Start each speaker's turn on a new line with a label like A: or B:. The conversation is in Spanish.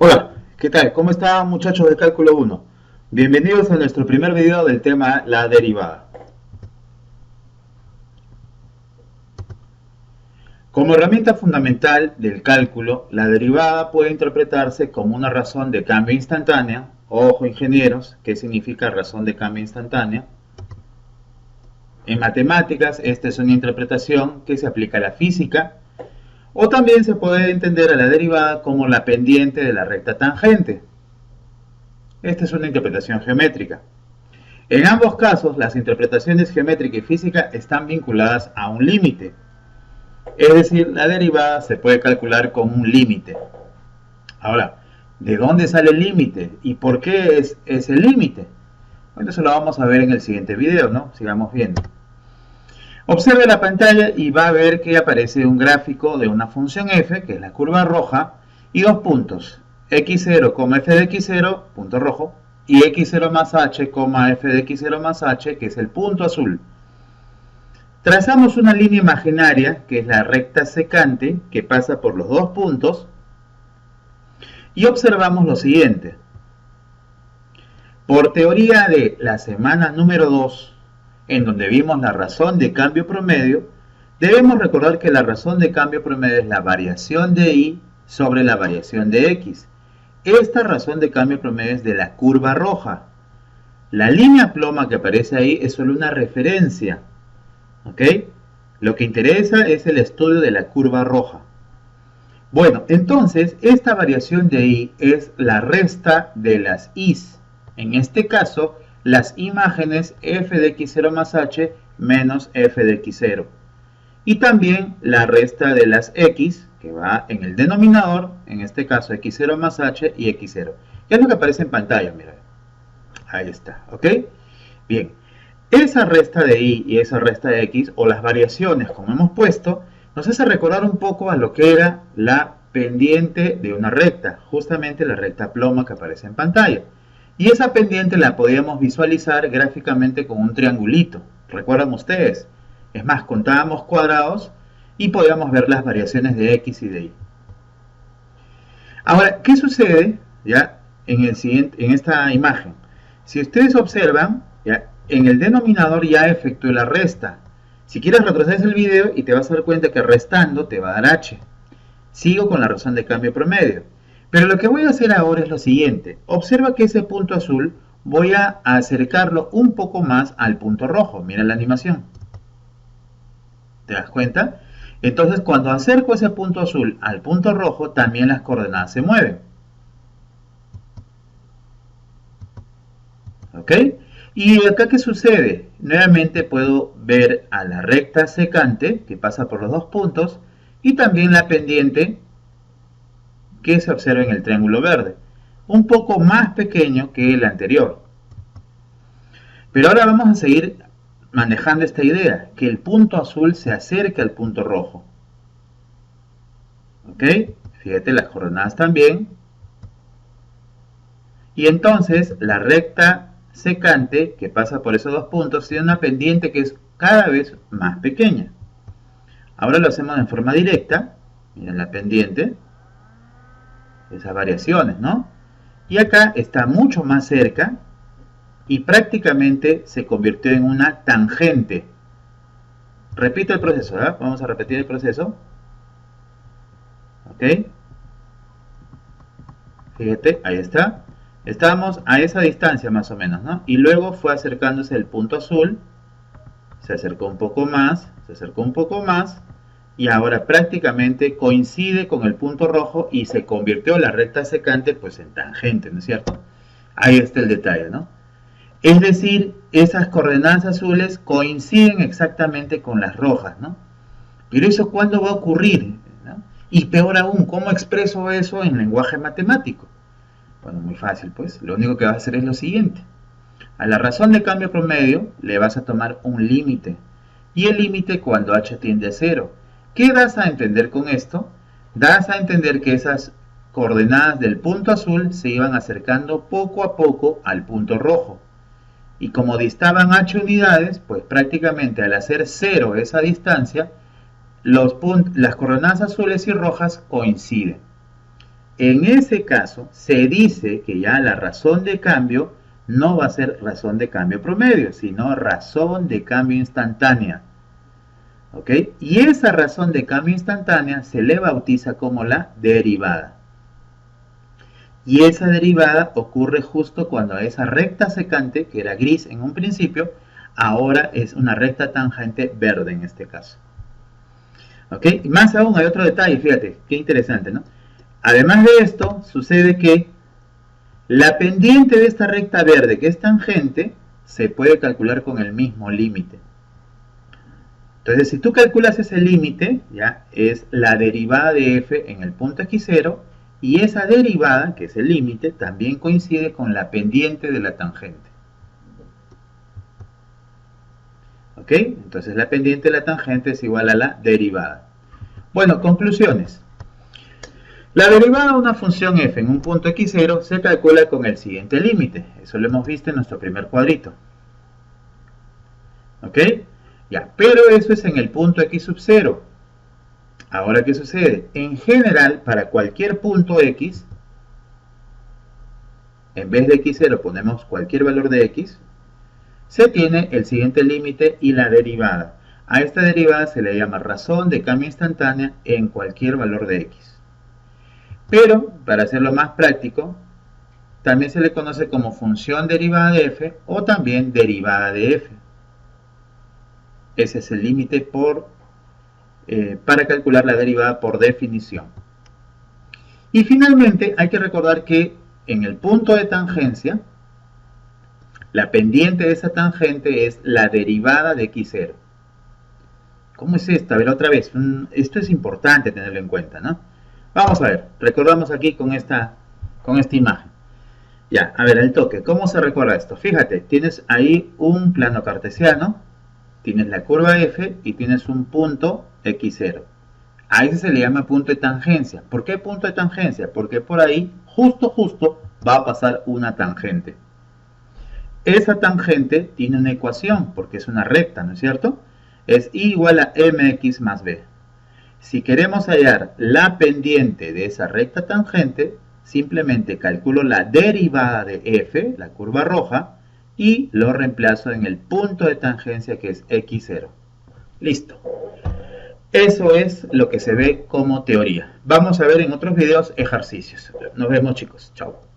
A: Hola, ¿qué tal? ¿Cómo están muchachos de Cálculo 1? Bienvenidos a nuestro primer video del tema la derivada. Como herramienta fundamental del cálculo, la derivada puede interpretarse como una razón de cambio instantánea. Ojo ingenieros, ¿qué significa razón de cambio instantánea? En matemáticas, esta es una interpretación que se aplica a la física, o también se puede entender a la derivada como la pendiente de la recta tangente. Esta es una interpretación geométrica. En ambos casos, las interpretaciones geométrica y física están vinculadas a un límite. Es decir, la derivada se puede calcular con un límite. Ahora, ¿de dónde sale el límite? ¿Y por qué es ese límite? Bueno, eso lo vamos a ver en el siguiente video, ¿no? Sigamos viendo. Observe la pantalla y va a ver que aparece un gráfico de una función f, que es la curva roja, y dos puntos, x0, f de x0, punto rojo, y x0 más h, f de x0 más h, que es el punto azul. Trazamos una línea imaginaria, que es la recta secante, que pasa por los dos puntos, y observamos lo siguiente. Por teoría de la semana número 2, en donde vimos la razón de cambio promedio, debemos recordar que la razón de cambio promedio es la variación de y sobre la variación de x. Esta razón de cambio promedio es de la curva roja. La línea ploma que aparece ahí es solo una referencia. ¿Ok? Lo que interesa es el estudio de la curva roja. Bueno, entonces esta variación de y es la resta de las i's. En este caso, las imágenes f de x0 más h menos f de x0. Y también la resta de las x, que va en el denominador, en este caso x0 más h y x0. ¿Qué es lo que aparece en pantalla? Mira, ahí está, ¿ok? Bien, esa resta de y y esa resta de x, o las variaciones como hemos puesto, nos hace recordar un poco a lo que era la pendiente de una recta, justamente la recta ploma que aparece en pantalla. Y esa pendiente la podíamos visualizar gráficamente con un triangulito, ¿recuerdan ustedes? Es más, contábamos cuadrados y podíamos ver las variaciones de x y de y. Ahora, ¿qué sucede ya en esta imagen? Si ustedes observan, ya, en el denominador ya efectué la resta. Si quieres retrocedes el video y te vas a dar cuenta que restando te va a dar h. Sigo con la razón de cambio promedio. Pero lo que voy a hacer ahora es lo siguiente. Observa que ese punto azul voy a acercarlo un poco más al punto rojo. Mira la animación. ¿Te das cuenta? Entonces, cuando acerco ese punto azul al punto rojo, también las coordenadas se mueven. ¿Ok? Y acá, ¿qué sucede? Nuevamente puedo ver a la recta secante, que pasa por los dos puntos, y también la pendiente, que se observa en el triángulo verde. Un poco más pequeño que el anterior. Pero ahora vamos a seguir manejando esta idea, que el punto azul se acerque al punto rojo. ¿Ok? Fíjate, las coordenadas también. Y entonces la recta secante que pasa por esos dos puntos tiene una pendiente que es cada vez más pequeña. Ahora lo hacemos en forma directa. Miren la pendiente. Esas variaciones, ¿no? Y acá está mucho más cerca y prácticamente se convirtió en una tangente. Repito el proceso, ¿verdad? Vamos a repetir el proceso. ¿Ok? Fíjate, ahí está. Estábamos a esa distancia más o menos, ¿no? Y luego fue acercándose el punto azul. Se acercó un poco más, se acercó un poco más. Y ahora prácticamente coincide con el punto rojo y se convirtió la recta secante pues en tangente, ¿no es cierto? Ahí está el detalle, ¿no? Es decir, esas coordenadas azules coinciden exactamente con las rojas, ¿no? Pero eso, ¿cuándo va a ocurrir? ¿No? Y peor aún, ¿cómo expreso eso en lenguaje matemático? Bueno, muy fácil, pues. Lo único que vas a hacer es lo siguiente. A la razón de cambio promedio le vas a tomar un límite. Y el límite cuando h tiende a 0. ¿Qué das a entender con esto? Das a entender que esas coordenadas del punto azul se iban acercando poco a poco al punto rojo. Y como distaban h unidades, pues prácticamente al hacer 0 esa distancia, las coordenadas azules y rojas coinciden. En ese caso, se dice que ya la razón de cambio no va a ser razón de cambio promedio, sino razón de cambio instantánea. ¿Ok? Y esa razón de cambio instantánea se le bautiza como la derivada. Y esa derivada ocurre justo cuando esa recta secante, que era gris en un principio, ahora es una recta tangente verde en este caso. ¿Ok? Y más aún hay otro detalle, fíjate, qué interesante, ¿no? Además de esto, sucede que la pendiente de esta recta verde, que es tangente, se puede calcular con el mismo límite. Entonces, si tú calculas ese límite, ya es la derivada de f en el punto x0, y esa derivada, que es el límite, también coincide con la pendiente de la tangente. ¿Ok? Entonces, la pendiente de la tangente es igual a la derivada. Bueno, conclusiones. La derivada de una función f en un punto x0 se calcula con el siguiente límite. Eso lo hemos visto en nuestro primer cuadrito. ¿Ok? Ya, pero eso es en el punto x sub 0. Ahora, ¿qué sucede? En general, para cualquier punto x, en vez de x0 ponemos cualquier valor de x, se tiene el siguiente límite y la derivada. A esta derivada se le llama razón de cambio instantánea en cualquier valor de x. Pero, para hacerlo más práctico, también se le conoce como función derivada de f o también derivada de f. Ese es el límite para calcular la derivada por definición. Y finalmente hay que recordar que en el punto de tangencia, la pendiente de esa tangente es la derivada de x0. ¿Cómo es esto? A ver, otra vez. Esto es importante tenerlo en cuenta, ¿no? Vamos a ver. Recordamos aquí con esta imagen. Ya, a ver, el toque. ¿Cómo se recuerda esto? Fíjate, tienes ahí un plano cartesiano, tienes la curva f y tienes un punto x0. A ese se le llama punto de tangencia. ¿Por qué punto de tangencia? Porque por ahí, justo, va a pasar una tangente. Esa tangente tiene una ecuación, porque es una recta, ¿no es cierto? Es I igual a mx más b. Si queremos hallar la pendiente de esa recta tangente, simplemente calculo la derivada de f, la curva roja, y lo reemplazo en el punto de tangencia que es x0. Listo. Eso es lo que se ve como teoría. Vamos a ver en otros videos ejercicios. Nos vemos, chicos. Chao.